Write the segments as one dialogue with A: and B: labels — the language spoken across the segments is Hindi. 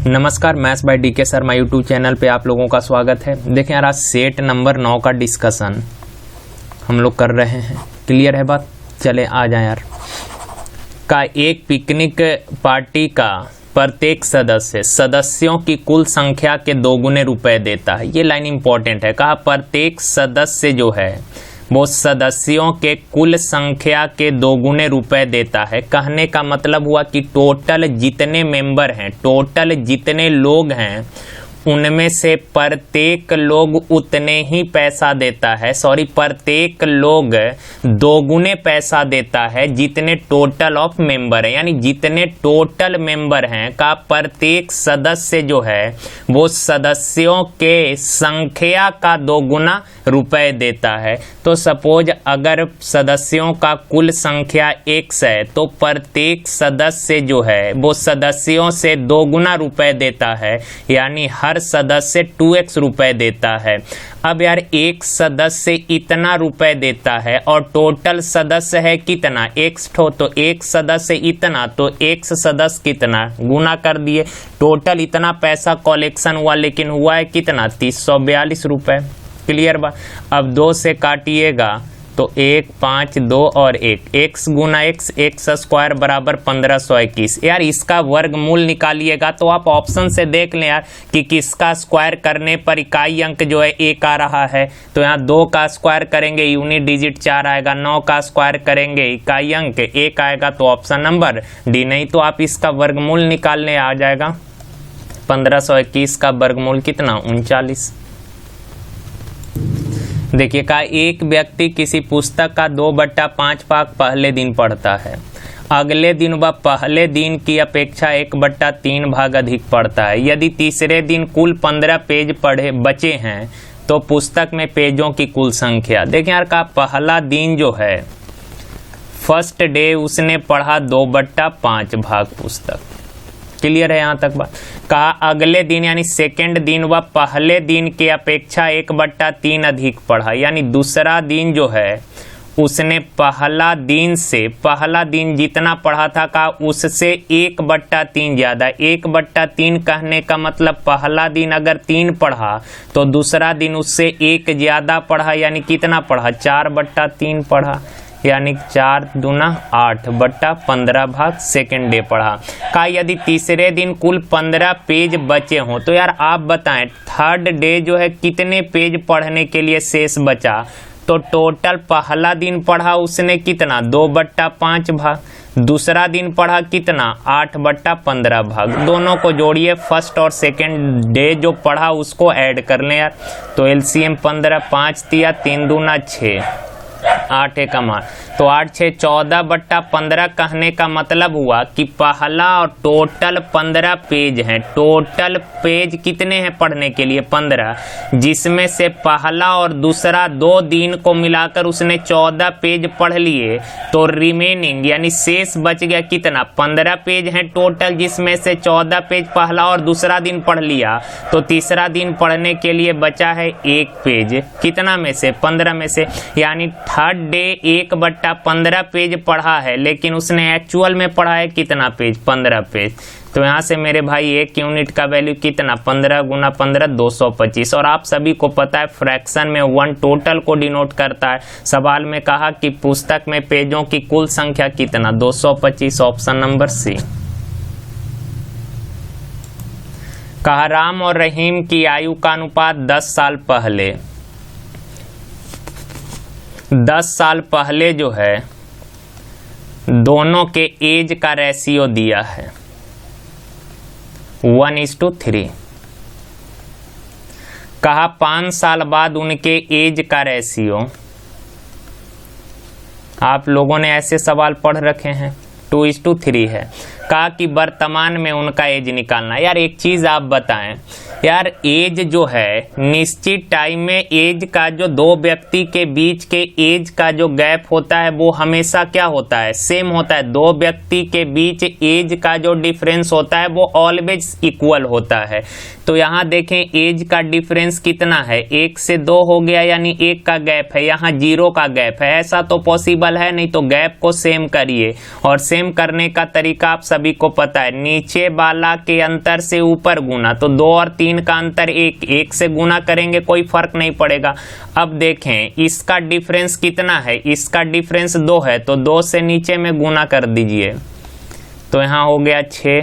A: नमस्कार, maths by DK Sharma YouTube channel पे आप लोगों का स्वागत है। देखें यार, आज सेट नंबर 9 का डिस्कशन हम लोग कर रहे हैं। क्लियर है बात? चले आ जाए यार। का एक पिकनिक पार्टी का प्रत्येक सदस्यों की कुल संख्या के 2 गुने रुपए देता है। ये लाइन इंपॉर्टेंट है। कहा प्रत्येक सदस्य जो है वो सदस्यों के कुल संख्या के 2 गुने रुपए देता है। कहने का मतलब हुआ कि टोटल जितने मेंबर हैं, टोटल जितने लोग हैं, उनमें से प्रत्येक लोग उतने ही पैसा देता है। प्रत्येक लोग 2 गुने पैसा देता है जितने टोटल ऑफ मेंबर है, यानी जितने टोटल मेंबर हैं का प्रत्येक सदस्य जो है वो सदस्यों के संख्या का 2 गुना रुपए देता है। तो सपोज अगर सदस्यों का कुल संख्या x है तो प्रत्येक सदस्य जो है वो सदस्यों से 2 गुना रुपए देता है, यानी हर सदस्य 2x रुपए देता है। अब यार एक सदस्य इतना रुपए देता है और टोटल सदस्य है कितना, x ठो, तो एक सदस्य इतना, तो x सदस्य कितना, गुना कर दिए। टोटल इतना पैसा कलेक्शन हुआ, लेकिन हुआ है कितना, 342 रुपए। क्लियर बा? अब 2 से काटिएगा तो 1, 5, 2 और 1, x गुना x स्क्वायर बराबर 1521। यार इसका वर्गमूल निकालिएगा तो आप ऑप्शन से देख लें यार कि किसका स्क्वायर करने पर इकाई अंक जो है 1 आ रहा है। तो यहाँ 2 का स्क्वायर करेंगे यूनिट डिजिट 4 आएगा, 9 का स्क्वायर करेंगे इकाई अंक 1 आएगा, तो ऑप्शन नंबर डी। नहीं तो आप इसका वर्गमूल निकालने आ जाएगा। 1521 का वर्गमूल कितना, 39। देखिए का एक व्यक्ति किसी पुस्तक का 2/5 भाग पहले दिन पढ़ता है, अगले दिन वह पहले दिन की अपेक्षा 1/3 भाग अधिक पढ़ता है। यदि तीसरे दिन कुल 15 पेज पढ़े बचे हैं तो पुस्तक में पेजों की कुल संख्या। देखिए यार का पहला दिन जो है फर्स्ट डे उसने पढ़ा 2/5 भाग पुस्तक। क्लियर है यहाँ तक बात? कहा अगले दिन यानी सेकेंड दिन वह पहले दिन के अपेक्षा 1/3 अधिक पढ़ा, यानी दूसरा दिन जो है उसने पहला दिन जितना पढ़ा था का उससे 1/3 ज्यादा। 1/3 कहने का मतलब पहला दिन अगर 3 पढ़ा तो दूसरा दिन उससे 1 ज्यादा पढ़ा, यानी कितना पढ़ा, 4/3 पढ़ा, यानी 4 दूना 8/15 भाग सेकेंड डे पढ़ा। का यदि तीसरे दिन कुल 15 पेज बचे हों तो यार आप बताएं थर्ड डे जो है कितने पेज पढ़ने के लिए शेष बचा। तो टोटल पहला दिन पढ़ा उसने कितना, 2/5 भाग, दूसरा दिन पढ़ा कितना, 8/15 भाग। दोनों को जोड़िए, फर्स्ट और सेकेंड डे जो पढ़ा उसको ऐड कर लें यार। तो एलसीएम 15, 5 दिया, 3 दूना 6, 8 एकम 8, तो 8 6 14/15 कहने का मतलब हुआ कि पहला और टोटल 15 पेज हैं। टोटल पेज कितने हैं पढ़ने के लिए, 15, जिसमें से पहला और दूसरा 2 दिन को मिलाकर उसने 14 पेज पढ़ लिए। तो रिमेनिंग यानी शेष बच गया कितना, 15 पेज हैं टोटल, जिसमें से 14 पेज पहला और दूसरा दिन पढ़ लिया। तो तीसरा दिन पढ़ने के लिए बचा है 1 पेज, कितना में से, 15 में से, यानी थर्ड डे 1/15 पेज पढ़ा है, लेकिन उसने एक्चुअल में पढ़ा है कितना पेज, 15 पेज। तो यहाँ से मेरे भाई 1 यूनिट का वैल्यू कितना, 15 गुना 15 225। और आप सभी को पता है फ्रैक्शन में 1 टोटल को डिनोट करता है। सवाल में कहा कि पुस्तक में पेजों की कुल संख्या कितना, 225, ऑप्शन नंबर सी। कहा राम और रहीम की आयु का अनुपात 10 साल पहले, 10 साल पहले जो है दोनों के एज का रेशियो दिया है 1:3। कहा 5 साल बाद उनके एज का रेशियो, आप लोगों ने ऐसे सवाल पढ़ रखे हैं, 2:3 है। कहा कि वर्तमान में उनका एज निकालना। यार एक चीज आप बताएं यार एज जो है निश्चित टाइम में एज का जो दो व्यक्ति के बीच के एज का जो गैप होता है वो हमेशा क्या होता है, सेम होता है। दो व्यक्ति के बीच एज का जो डिफरेंस होता है वो ऑलवेज इक्वल होता है। तो यहाँ देखें एज का डिफरेंस कितना है, 1 से 2 हो गया, यानी 1 का गैप है, यहाँ 0 का गैप है। ऐसा तो पॉसिबल है नहीं, तो गैप को सेम करिए। और सेम करने का तरीका आप सभी को पता है, नीचे वाला के अंतर से ऊपर गुना। तो 2 और 3 का अंतर 1, 1 से गुना करेंगे कोई फर्क नहीं पड़ेगा। अब देखें इसका डिफरेंस कितना है, इसका डिफरेंस 2 है, तो 2 से नीचे में गुना कर दीजिए, तो यहाँ हो गया 6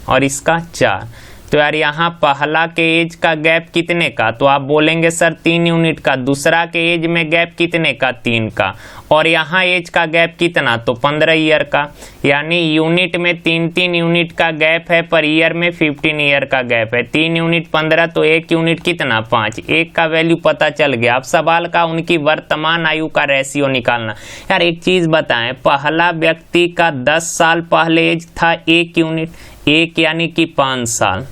A: और इसका 4। तो यार यहाँ पहला के एज का गैप कितने का, तो आप बोलेंगे सर 3 यूनिट का। दूसरा के एज में गैप कितने का, 3 का। और यहाँ एज का गैप कितना, तो 15 ईयर का। यानी यूनिट में 3-3 यूनिट का गैप है, पर ईयर में 15 ईयर का गैप है। 3 यूनिट 15, तो 1 यूनिट कितना, 5। 1 का वैल्यू पता चल गया। अब सवाल का उनकी वर्तमान आयु का रेशियो निकालना। यार एक चीज बताएं, पहला व्यक्ति का 10 साल पहले एज था 1 यूनिट, 1 यानी कि 5 साल।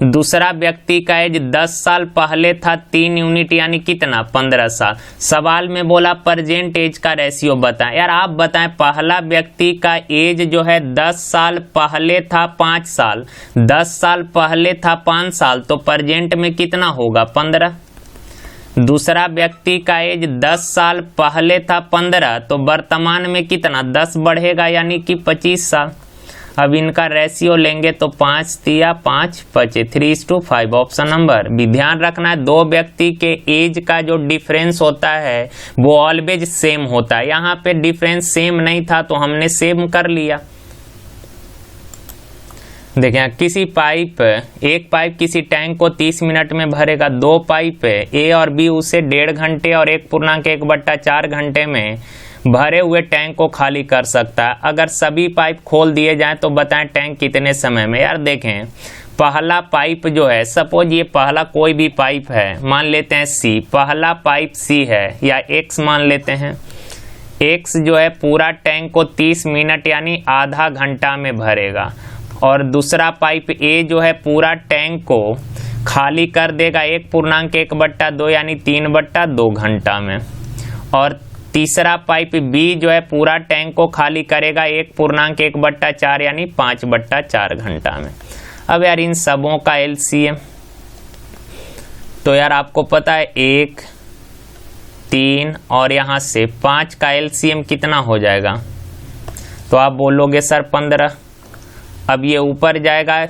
A: दूसरा व्यक्ति का एज 10 साल पहले था 3 यूनिट, यानी कितना, 15 साल। सवाल में बोला प्रेजेंट एज का रेशियो बताएं। यार आप बताएं, पहला व्यक्ति का एज जो है 10 साल पहले था 5 साल, 10 साल पहले था 5 साल, तो प्रेजेंट में कितना होगा, 15। दूसरा व्यक्ति का एज 10 साल पहले था 15, तो वर्तमान में कितना, 10 बढ़ेगा, यानी कि 25 साल। अब इनका रेशियो लेंगे तो 5 तिया 5 बचे 3:5। ऑप्शन नंबर भी ध्यान रखना है, दो व्यक्ति के एज का जो डिफरेंस होता है वो ऑलवेज सेम होता है। यहाँ पे डिफरेंस सेम नहीं था तो हमने सेम कर लिया। देखें किसी पाइप, एक पाइप किसी टैंक को 30 मिनट में भरेगा। 2 पाइप ए और बी उसे 1.5 घंटे और 1.1/4 घंटे में भरे हुए टैंक को खाली कर सकता है। अगर सभी पाइप खोल दिए जाएं तो बताएं टैंक कितने समय में। यार देखें पहला पाइप जो है, सपोज ये पहला कोई भी पाइप है, मान लेते हैं सी, पहला पाइप सी है या एक्स मान लेते हैं। एक्स जो है पूरा टैंक को 30 मिनट यानी आधा घंटा में भरेगा, और दूसरा पाइप ए जो है पूरा टैंक को खाली कर देगा 1.1/2 यानी 3/2 घंटा में, और तीसरा पाइप बी जो है पूरा टैंक को खाली करेगा 1.1/4 यानी 5/4 घंटा में। अब यार इन सबों का एलसीएम, तो यार आपको पता है 1, 3 और यहाँ से 5 का एलसीएम कितना हो जाएगा, तो आप बोलोगे सर 15। अब ये ऊपर जाएगा,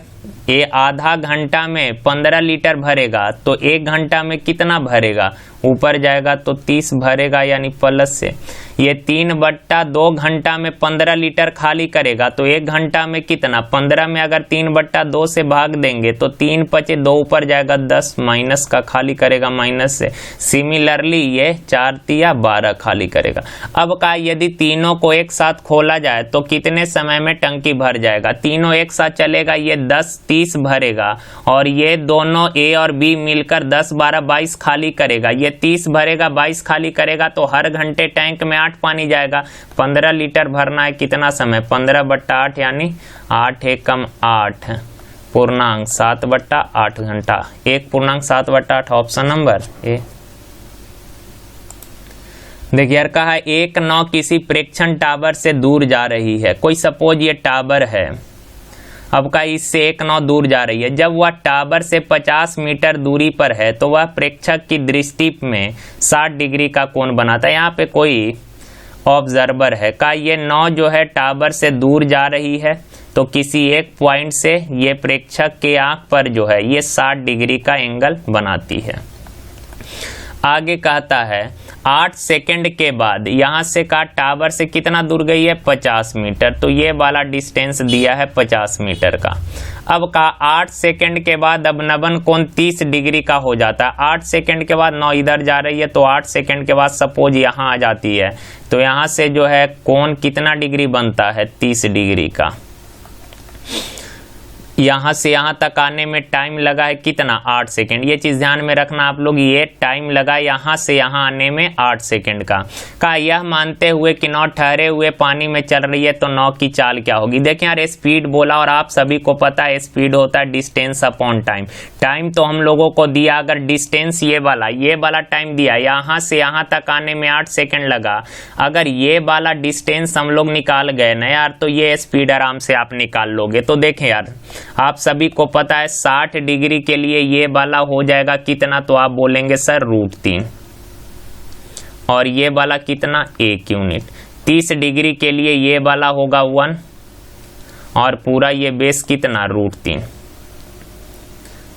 A: ये आधा घंटा में 15 लीटर भरेगा, तो 1 घंटा में कितना भरेगा, ऊपर जाएगा तो 30 भरेगा, यानी प्लस से ये 3/2 घंटा में 15 लीटर खाली करेगा, तो 1 घंटा में कितना, 15 में अगर 3/2 से भाग देंगे तो 3 × 2 ऊपर जाएगा 10, माइनस का खाली करेगा माइनस से। सिमिलरली ये 4 × 12 खाली करेगा। अब का यदि तीनों को एक साथ खोला जाए तो कितने समय में टंकी भर जाएगा, तीनों एक साथ चलेगा, ये 10 30 भरेगा, और ये दोनों ए और बी मिलकर 10 12 22 खाली करेगा। ये 30 भरेगा 22 खाली करेगा, तो हर घंटे टैंक में 8 पानी जाएगा। 15 लीटर भरना है, कितना समय, 15/8 यानी 8 एकम 8 पूर्णांक 7/8 घंटा, 1.7/8 ऑप्शन नंबर ए। देखिए यार कहा 1-9 किसी प्रेक्षण टावर से दूर जा रही है। कोई सपोज ये टावर है, अब का इससे 1-9 दूर जा रही है। जब वह टावर से 50 मीटर दूरी पर है तो वह प्रेक्षक की दृष्टि में 60 डिग्री का कोण बनाता है। यहाँ पे कोई ऑब्जर्वर है, का ये 9 जो है टावर से दूर जा रही है, तो किसी एक पॉइंट से ये प्रेक्षक के आंख पर जो है ये 60 डिग्री का एंगल बनाती है। आगे कहता है 8 सेकंड के बाद यहाँ से का टावर से कितना दूर गई है, 50 मीटर, तो ये वाला डिस्टेंस दिया है 50 मीटर का। अब का 8 सेकंड के बाद अब नवन कोण 30 डिग्री का हो जाता है। 8 सेकंड के बाद 9 इधर जा रही है, तो 8 सेकंड के बाद सपोज यहाँ आ जाती है, तो यहाँ से जो है कोण कितना डिग्री बनता है, 30 डिग्री का। यहाँ से यहाँ तक आने में टाइम लगा है कितना 8 सेकेंड। ये चीज़ ध्यान में रखना आप लोग, ये टाइम लगा यहाँ से यहाँ आने में 8 सेकेंड का यह मानते हुए कि नाव ठहरे हुए पानी में चल रही है तो नाव की चाल क्या होगी। देखें यार स्पीड बोला और आप सभी को पता है स्पीड होता है डिस्टेंस अपॉन टाइम। टाइम तो हम लोगों को दिया, अगर डिस्टेंस ये वाला टाइम दिया, यहाँ से यहाँ तक आने में 8 सेकेंड लगा, अगर ये वाला डिस्टेंस हम लोग निकाल गए ना यार तो ये स्पीड आराम से आप निकाल लोगे। तो देखें यार आप सभी को पता है 60 डिग्री के लिए ये वाला हो जाएगा कितना, तो आप बोलेंगे सर √3, और ये वाला कितना 1 यूनिट। 30 डिग्री के लिए ये वाला होगा 1 और पूरा ये बेस कितना √3।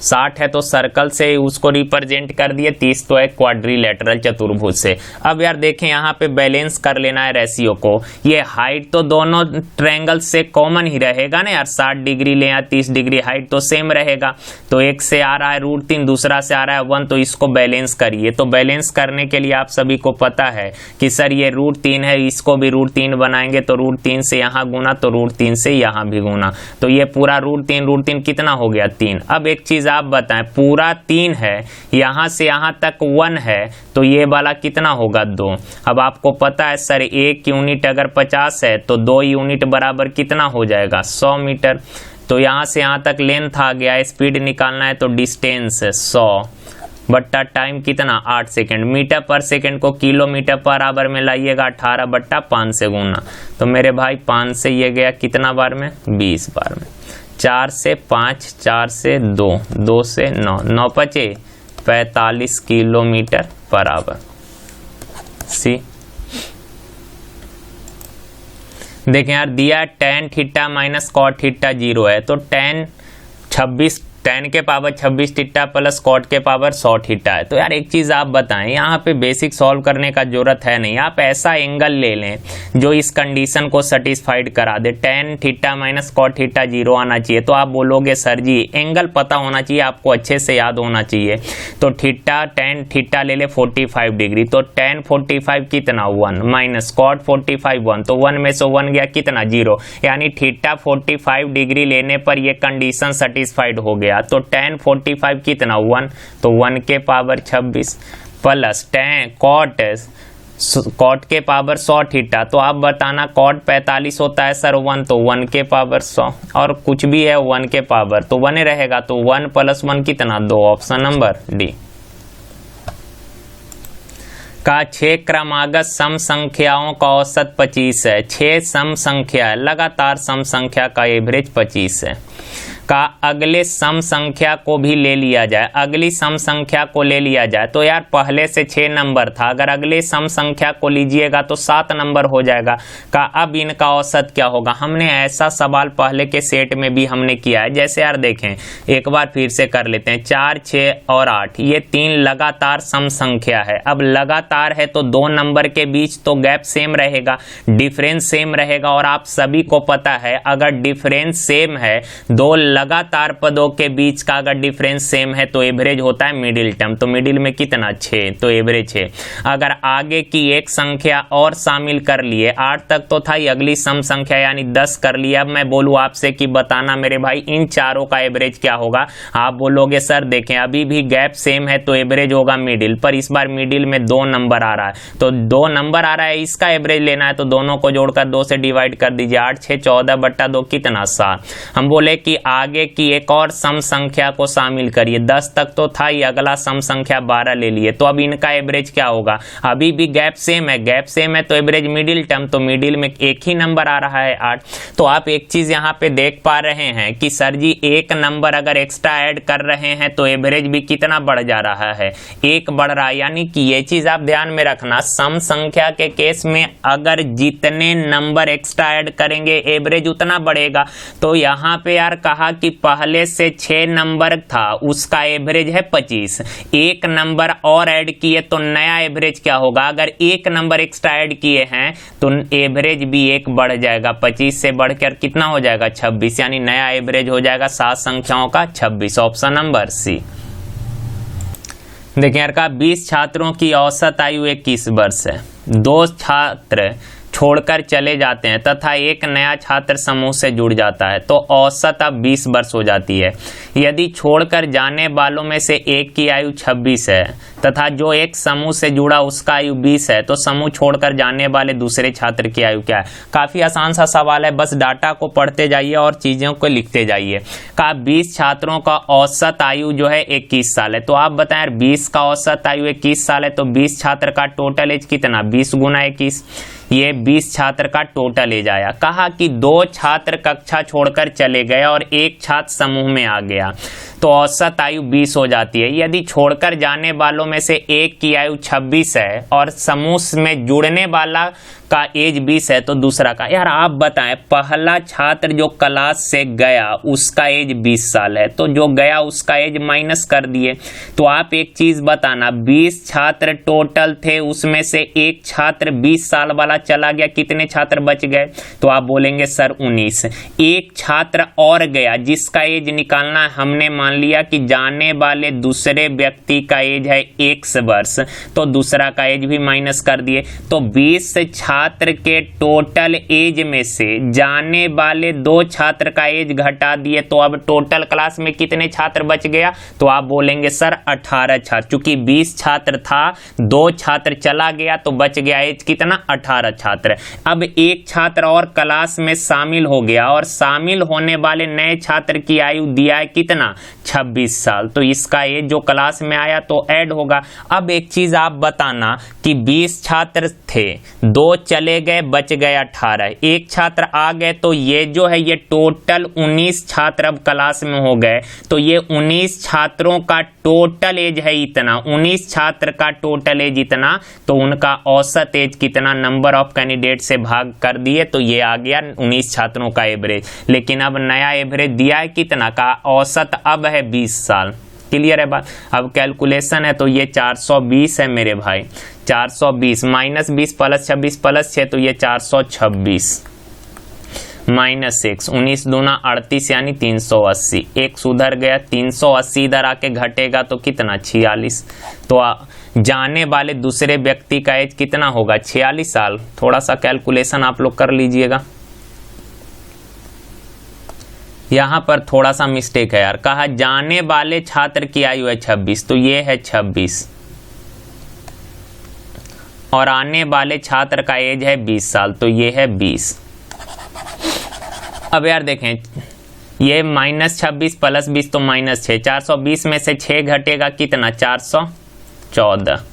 A: 60 है तो सर्कल से उसको रिप्रेजेंट कर दिए, 30 तो है क्वाड्रिलेटरल चतुर्भुज से। अब यार देखें यहाँ पे बैलेंस कर लेना है रेशियो को। ये हाइट तो दोनों ट्रायंगल से कॉमन ही रहेगा ना यार, 60 डिग्री ले या 30 डिग्री हाइट तो सेम रहेगा। तो एक से आ रहा है √3, दूसरा से आ रहा है 1, तो इसको बैलेंस करिए। तो बैलेंस करने के लिए आप सभी को पता है कि सर ये √3 है, इसको भी √3 बनाएंगे तो √3 से यहाँ गुना तो √3 से यहाँ भी गुना, तो ये पूरा √3 कितना हो गया 3। अब एक चीज आप बताएं, पूरा 3 है, यहां से यहां तक 1 है, तो ये वाला कितना होगा 2। अब आपको पता है सर 1 यूनिट अगर 50 है तो 2 यूनिट बराबर कितना हो जाएगा 100 मीटर। तो यहां से यहां तक लेंथ आ गया, स्पीड निकालना है तो डिस्टेंस 100 बट्टा टाइम कितना 8 सेकेंड। मीटर पर सेकेंड को किलोमीटर पर आवर में लाइएगा 18/5 से गुना, तो मेरे भाई 5 से ये गया कितना बार में 20 बार में, 4 से 5, 4 से 2, 2 से 9, 9 पचे 45 किलोमीटर पर आवर। सी देखें यार दिया tan theta minus cot theta 0 है, तो tan के पावर 26 थीटा प्लस कॉट के पावर 100 थीटा है। तो यार एक चीज आप बताएं, यहाँ पे बेसिक सॉल्व करने का जरूरत है नहीं, आप ऐसा एंगल ले लें जो इस कंडीशन को सेटिस्फाइड करा दे। tan theta minus cot theta 0 आना चाहिए। तो आप बोलोगे सर जी एंगल पता होना चाहिए, आपको अच्छे से याद होना चाहिए। तो tan थीटा ले ले 45 डिग्री, तो tan 45 कितना 1 माइनस कॉट 45 1, तो 1 में से 1 गया कितना 0, यानी थीटा 45 डिग्री लेने पर ये कंडीशन सेटिस्फाइड हो गया। तो tan 45 कितना 1, तो 1 के पावर 26 प्लस tan कॉट के पावर 100 थीटा, तो आप बताना कॉट 45 होता है सर 1, तो 1 के पावर 100, और कुछ भी है 1 के पावर तो 1 रहेगा, तो 1 + 1 कितना 2, ऑप्शन नंबर डी। का 6 क्रमागत सम संख्याओं का औसत 25 है। 6 सम संख्या है, लगातार सम संख्या का एवरेज 25 है। का अगले सम संख्या को भी ले लिया जाए, अगली सम संख्या को ले लिया जाए, तो यार पहले से 6 नंबर था, अगर अगले सम संख्या को लीजिएगा तो 7 नंबर हो जाएगा। का अब इनका औसत क्या होगा। हमने ऐसा सवाल पहले के सेट में भी हमने किया है। जैसे यार देखें एक बार फिर से कर लेते हैं, 4 6 और 8 ये 3 लगातार सम संख्या है। अब लगातार है तो 2 नंबर के बीच तो गैप सेम रहेगा, डिफरेंस सेम रहेगा, और आप सभी को पता है अगर डिफरेंस सेम है, 2 लगातार पदों के बीच का अगर डिफरेंस सेम है तो एवरेज होता है मिडिल टर्म। तो मिडिल में कितना 6, तो एवरेज 6। अगर आगे की एक संख्या और शामिल कर लिए, 8 तक तो था ही, अगली सम संख्या यानी 10 कर लिया। अब मैं बोलूं आपसे कि बताना मेरे भाई इन चारों का एवरेज क्या होगा। आप बोलोगे सर देखें अभी भी गैप सेम है तो एवरेज होगा मिडिल, पर इस बार मिडिल में 2 नंबर आ रहा है, तो 2 नंबर आ रहा है, इसका एवरेज लेना है तो दोनों को जोड़कर 2 से डिवाइड कर दीजिए। 8 6 14/2 कितना 7। हम बोले कि आगे की एक और सम संख्या को शामिल करिए, 10 तक तो था ही, अगला सम संख्या 12 ले लिए, तो अब इनका एवरेज क्या होगा। अभी भी गैप सेम है, गैप सेम है तो एवरेज मिडिल टर्म, तो मिडिल में एक ही नंबर आ रहा है 8। तो आप एक चीज यहाँ पे देख पा रहे हैं कि सर जी एक नंबर अगर एक्स्ट्रा ऐड कर रहे हैं तो एवरेज भी कितना बढ़ जा रहा है, 1 बढ़ रहा है। यानी कि ये चीज आप ध्यान में रखना, सम संख्या के केस में अगर जितने नंबर एक्स्ट्रा ऐड करेंगे एवरेज उतना बढ़ेगा। तो यहाँ पे यार कहा कि पहले से 6 नंबर था उसका एवरेज है 25, 1 नंबर और ऐड किए तो नया एवरेज क्या होगा। अगर 1 नंबर एक्स्ट्रा ऐड किए हैं तो एवरेज भी 1 बढ़ जाएगा, 25 से बढ़कर कितना हो जाएगा 26, यानी नया एवरेज हो जाएगा 7 संख्याओं का 26, ऑप्शन नंबर सी। देखिए यार का 20 छात्रों की औसत आयु 21 वर्ष है। 2 छात्र छोड़कर चले जाते हैं तथा एक नया छात्र समूह से जुड़ जाता है तो औसत अब 20 वर्ष हो जाती है। यदि छोड़कर जाने वालों में से एक की आयु 26 है तथा जो एक समूह से जुड़ा उसका आयु 20 है तो समूह छोड़कर जाने वाले दूसरे छात्र की आयु क्या है। काफी आसान सा सवाल है, बस डाटा को पढ़ते जाइए और चीजों को लिखते जाइए। कहा 20 छात्रों का औसत आयु जो है 21 साल है, तो आप बताएं 20 का औसत आयु 21 साल है तो 20 छात्र का टोटल एज कितना, 20 गुना 21, ये 20 छात्र का टोटल एज आया। कहा कि 2 छात्र कक्षा छोड़कर चले गए और एक छात्र समूह में आ गया तो औसत आयु 20 हो जाती है। यदि छोड़कर जाने वालों में से एक की आयु 26 है और समूह में जुड़ने वाला का एज 20 है तो दूसरा का, यार आप बताएं पहला छात्र जो क्लास से गया उसका एज 20 साल है तो जो गया उसका एज माइनस कर दिए। तो आप एक चीज बताना, 20 छात्र टोटल थे उसमें से एक छात्र 20 साल वाला चला गया, कितने छात्र बच गए, तो आप बोलेंगे सर 19। एक छात्र और गया जिसका एज निकालना, हमने मान लिया कि जाने वाले दूसरे व्यक्ति का एज है 1 वर्ष तो दूसरा का एज भी माइनस कर दिए। तो 20 छात्र के टोटल एज में से जाने वाले 2 छात्र का एज घटा दिए तो अब टोटल क्लास में कितने छात्र बच गया, तो आप बोलेंगे सर 18 छात्र। चूंकि 20 छात्र था 2 छात्र चला गया तो बच गया एज कितना, 18 छात्र। अब एक छात्र और क्लास में शामिल हो गया और शामिल होने वाले नए छात्र की आयु दिया है कितना, 26 साल, तो इसका एज जो क्लास में आया तो ऐड होगा। अब एक चीज आप बताना कि 20 छात्र थे, 2 चले गए बच गए 18, एक छात्र आ गए तो ये जो है ये टोटल 19 छात्र अब क्लास में हो गए तो ये 19 छात्रों का टोटल एज है इतना, 19 छात्र का टोटल एज इतना तो उनका औसत एज कितना, नंबर ऑफ कैंडिडेट से भाग कर दिए तो ये आ गया 19 छात्रों का एवरेज। लेकिन अब नया एवरेज दिया है कितना का, औसत अब है 20 साल। क्लियर है बात। अब कैलकुलेशन है तो ये 420 है मेरे भाई, 420 माइनस 20 प्लस 26 प्लस 6 तो ये 426 माइनस 6, 19 दूना 38 यानी 380, एक सुधर गया, 380 इधर आके घटेगा तो कितना 46। तो जाने वाले दूसरे व्यक्ति का एज कितना होगा, 46 साल। थोड़ा सा कैलकुलेशन आप लोग कर लीजिएगा, यहां पर थोड़ा सा मिस्टेक है यार। कहा जाने वाले छात्र की आयु है 26 तो ये है 26 और आने वाले छात्र का एज है 20 साल तो ये है 20। अब यार देखें ये माइनस 26 प्लस 20 तो माइनस 6, 420 में से 6 घटेगा कितना, 414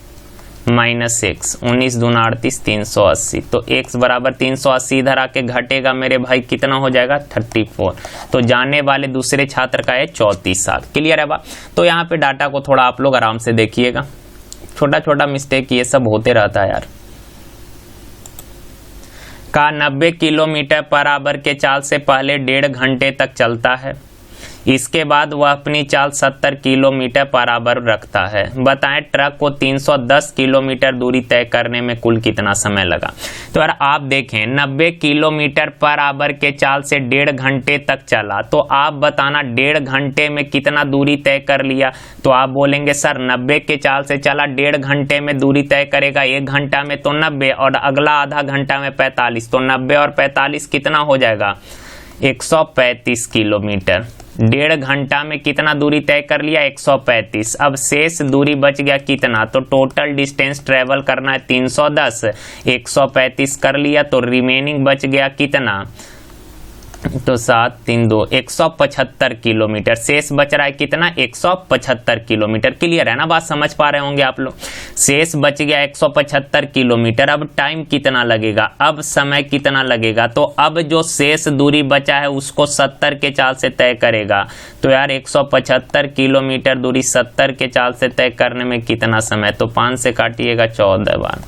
A: माइनस 6, 19 दूना 38, 380 तो x बराबर 380 इधर आके घटेगा मेरे भाई कितना हो जाएगा 34। तो जाने वाले दूसरे छात्र का है 34 साल। क्लियर है बात। तो यहाँ पे डाटा को थोड़ा आप लोग आराम से देखिएगा, छोटा छोटा मिस्टेक ये सब होते रहता है यार। का 90 किलोमीटर पर आवर के चाल से पहले 1.5 घंटे तक चलता है, इसके बाद वह अपनी चाल 70 किलोमीटर पर आवर रखता है। बताएं ट्रक को 310 किलोमीटर दूरी तय करने में कुल कितना समय लगा। तो यार आप देखें 90 किलोमीटर पर आवर के चाल से 1.5 घंटे तक चला तो आप बताना 1.5 घंटे में कितना दूरी तय कर लिया। तो आप बोलेंगे सर 90 के चाल से चला 1.5 घंटे में दूरी तय करेगा, 1 घंटा में तो 90 और अगला आधा घंटा में 45, तो 90 और 45 कितना हो जाएगा 135 किलोमीटर। 1.5 घंटा में कितना दूरी तय कर लिया 135। अब शेष दूरी बच गया कितना, तो टोटल डिस्टेंस ट्रेवल करना है 310, 135 कर लिया तो रिमेनिंग बच गया कितना, तो 7 3 2 175 किलोमीटर। शेष बच रहा है कितना 175 किलोमीटर। क्लियर है ना बात, समझ पा रहे होंगे आप लोग। शेष बच गया 175 किलोमीटर। अब टाइम कितना लगेगा, अब समय कितना लगेगा, तो अब जो शेष दूरी बचा है उसको 70 के चाल से तय करेगा। तो यार 175 किलोमीटर दूरी 70 के चाल से तय करने में कितना समय, तो 5 से काटिएगा 14 बार,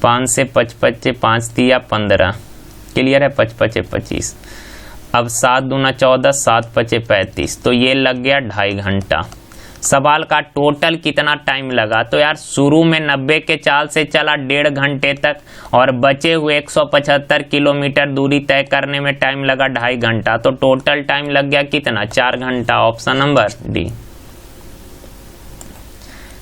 A: 5 से 55, 5 दिया 15। क्लियर है, 55 25। अब 7 दूना 14, 7 पचे 35, तो ये लग गया 2.5 घंटा। सवाल का टोटल कितना टाइम लगा, तो यार शुरू में 90 के चाल से चला 1.5 घंटे तक और बचे हुए 175 किलोमीटर दूरी तय करने में टाइम लगा 2.5 घंटा, तो टोटल टाइम लग गया कितना 4 घंटा। Option number D.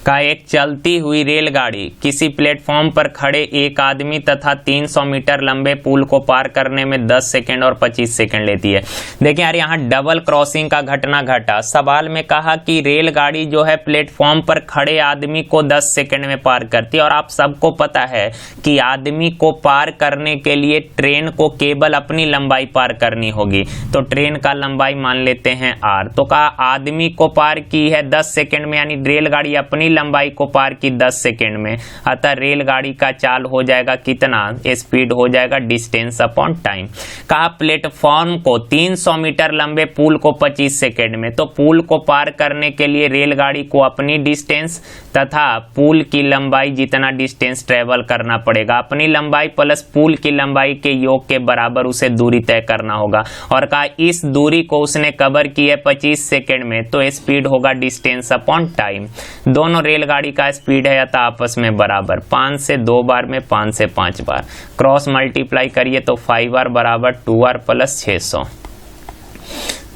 A: का एक चलती हुई रेलगाड़ी किसी प्लेटफॉर्म पर खड़े एक आदमी तथा 300 मीटर लंबे पुल को पार करने में 10 सेकंड और 25 सेकंड लेती है। देखिए यार, यहाँ डबल क्रॉसिंग का घटना घटा। सवाल में कहा कि रेलगाड़ी जो है प्लेटफॉर्म पर खड़े आदमी को 10 सेकंड में पार करती है, और आप सबको पता है कि आदमी को पार करने के लिए ट्रेन को केवल अपनी लंबाई पार करनी होगी। तो ट्रेन का लंबाई मान लेते हैं r। तो कहा आदमी को पार की है 10 सेकंड में, यानी रेलगाड़ी अपनी लंबाई को पार की 10 सेकंड में। अतः रेलगाड़ी का चाल हो जाएगा कितना, स्पीड हो जाएगा डिस्टेंस अपॉन टाइम। कहा प्लेटफॉर्म को 300 मीटर लंबे पुल को 25 सेकंड में। तो पुल को पार करने के लिए रेलगाड़ी को अपनी डिस्टेंस तथा पुल की लंबाई जितना डिस्टेंस ट्रेवल करना पड़ेगा, अपनी लंबाई प्लस पुल की लंबाई के योग के बराबर उसे दूरी तय करना होगा। और कहा इस दूरी को उसने कवर की है 25 सेकंड में, तो स्पीड होगा डिस्टेंस अपॉन टाइम। दोनों रेलगाड़ी का स्पीड है अतः आपस में बराबर, 5 से 2 बार में 5 से 5 बार क्रॉस मल्टीप्लाई करिए तो 5r बराबर 2r प्लस 600,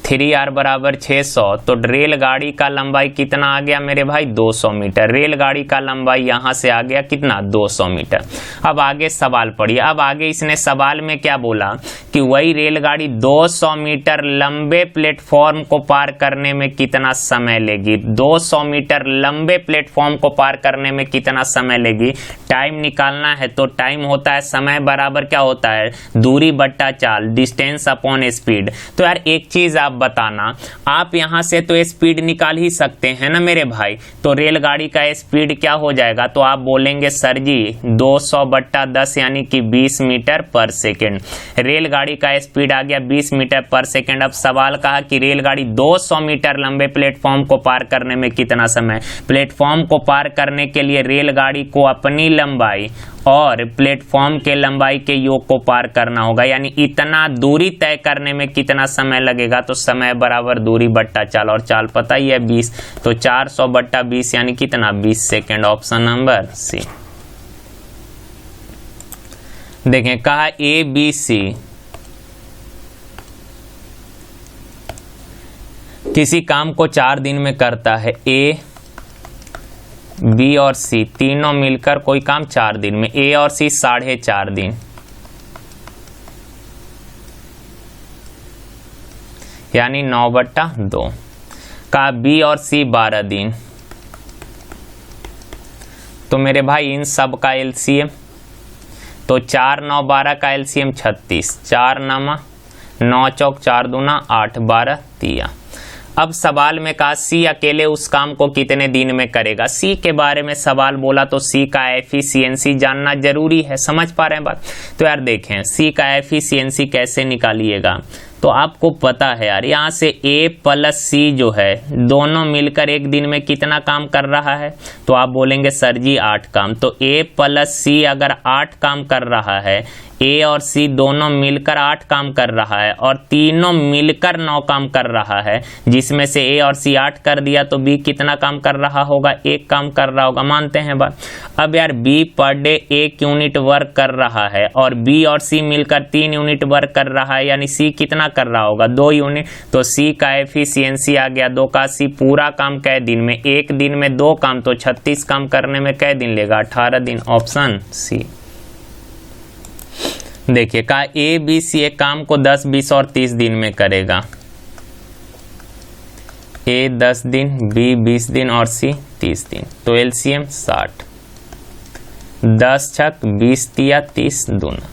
A: 3r बराबर 600। तो रेलगाड़ी का लंबाई कितना आ गया मेरे भाई, 200 मीटर। रेलगाड़ी का लंबाई यहां से आ गया कितना, 200 मीटर। अब आगे सवाल पढ़िए। अब आगे इसने सवाल में क्या बोला कि वही रेलगाड़ी 200 मीटर लंबे प्लेटफॉर्म को पार करने में कितना समय लेगी। 200 मीटर लंबे प्लेटफॉर्म को पार करने में कितना समय लेगी, टाइम निकालना है। तो टाइम होता है समय बराबर क्या होता है, दूरी बट्टा चाल, डिस्टेंस अपॉन स्पीड। तो यार एक चीज आप बताना, आप यहां से तो स्पीड निकाल ही सकते हैं ना मेरे भाई। तो रेलगाड़ी का स्पीड क्या हो जाएगा, तो आप बोलेंगे सर जी 200/10 यानी कि 20 मीटर पर सेकेंड। रेलगाड़ी का स्पीड आ गया 20 मीटर पर सेकेंड। अब सवाल कहा कि रेलगाड़ी 200 मीटर लंबे प्लेटफॉर्म को पार करने में कितना समय। प्लेटफॉर्म को पार करने के लिए रेलगाड़ी को अपनी लंबाई और प्लेटफॉर्म के लंबाई के योग को पार करना होगा, यानी इतना दूरी तय करने में कितना समय लगेगा। तो समय बराबर दूरी बट्टा चाल, और चाल पता ही है 20, तो 400/20 यानी कितना, 20 सेकेंड। ऑप्शन नंबर सी। देखें कहा ABC किसी काम को 4 दिन में करता है। A, B और C तीनों मिलकर कोई काम 4 दिन में। A और C 4.5 दिन, यानी 9/2। का B और C 12 दिन। तो मेरे भाई इन सब का LCM, तो 4 9 12 का LCM 36, 4 9 चौक 4 दूना 8, 12 तिया। अब सवाल में कहा सी अकेले उस काम को कितने दिन में करेगा। सी के बारे में सवाल बोला तो सी का एफिशिएंसी जानना जरूरी है। समझ पा रहे हैं बात। तो यार देखें सी का एफिशिएंसी कैसे निकालिएगा, तो आपको पता है यार, यहाँ से A प्लस C जो है दोनों मिलकर एक दिन में कितना काम कर रहा है, तो आप बोलेंगे सर जी 8 काम। तो A प्लस C अगर 8 काम कर रहा है, A और C दोनों मिलकर 8 काम कर रहा है, और तीनों मिलकर 9 काम कर रहा है, जिसमें से A और C 8 कर दिया तो B कितना काम कर रहा होगा, 1 काम कर रहा होगा। मानते हैं बात। अब यार B per day 1 unit work कर रहा है, और B और C मिलकर 3 यूनिट वर्क कर रहा है, यानी C कितना कर रहा होगा, 2 यूनिट। तो C का एफिशिएंसी आ गया 2 का C पूरा काम कै दिन में, 1 दिन में 2 काम, तो 36 काम करने में कै दिन लेगा, 18 दिन। Option C. देखिए कहा A B C एक काम को 10 20 और 30 दिन में करेगा। A 10 दिन, B 20 दिन और C 30 दिन। तो LCM 60, 10 छक 20 तिया 30 दूना।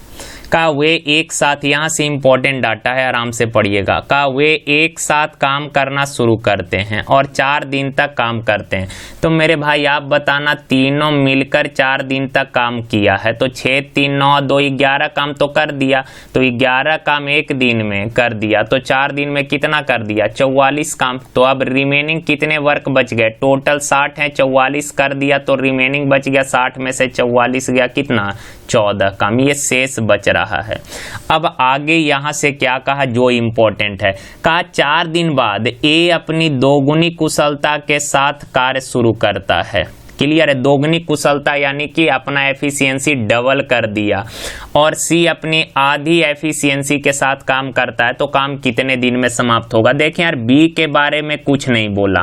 A: का वे एक साथ, यहाँ से इंपॉर्टेंट डाटा है आराम से पढ़िएगा। का वे एक साथ काम करना शुरू करते हैं और 4 दिन तक काम करते हैं। तो मेरे भाई आप बताना, तीनों मिलकर 4 दिन तक काम किया है, तो 6 3 9 2 11 काम तो कर दिया। तो 11 काम एक दिन में कर दिया, तो 4 दिन में कितना कर दिया, 44 काम। तो अब रिमेनिंग कितने वर्क बच गए, टोटल 60 है, 44 कर दिया तो रिमेनिंग बच गया 60 में से 44 गया कितना, 14 काम। ये शेष बच रहा है। अब आगे यहां से क्या कहा जो इंपॉर्टेंट है, कहा 4 दिन बाद ए अपनी दोगुनी कुशलता के साथ कार्य शुरू करता है। क्लियर है, दोगुनी कुशलता यानी कि अपना एफिशिएंसी डबल कर दिया, और सी अपनी आधी एफिशिएंसी के साथ काम करता है, तो काम कितने दिन में समाप्त होगा। देखें यार बी के बारे में कुछ नहीं बोला,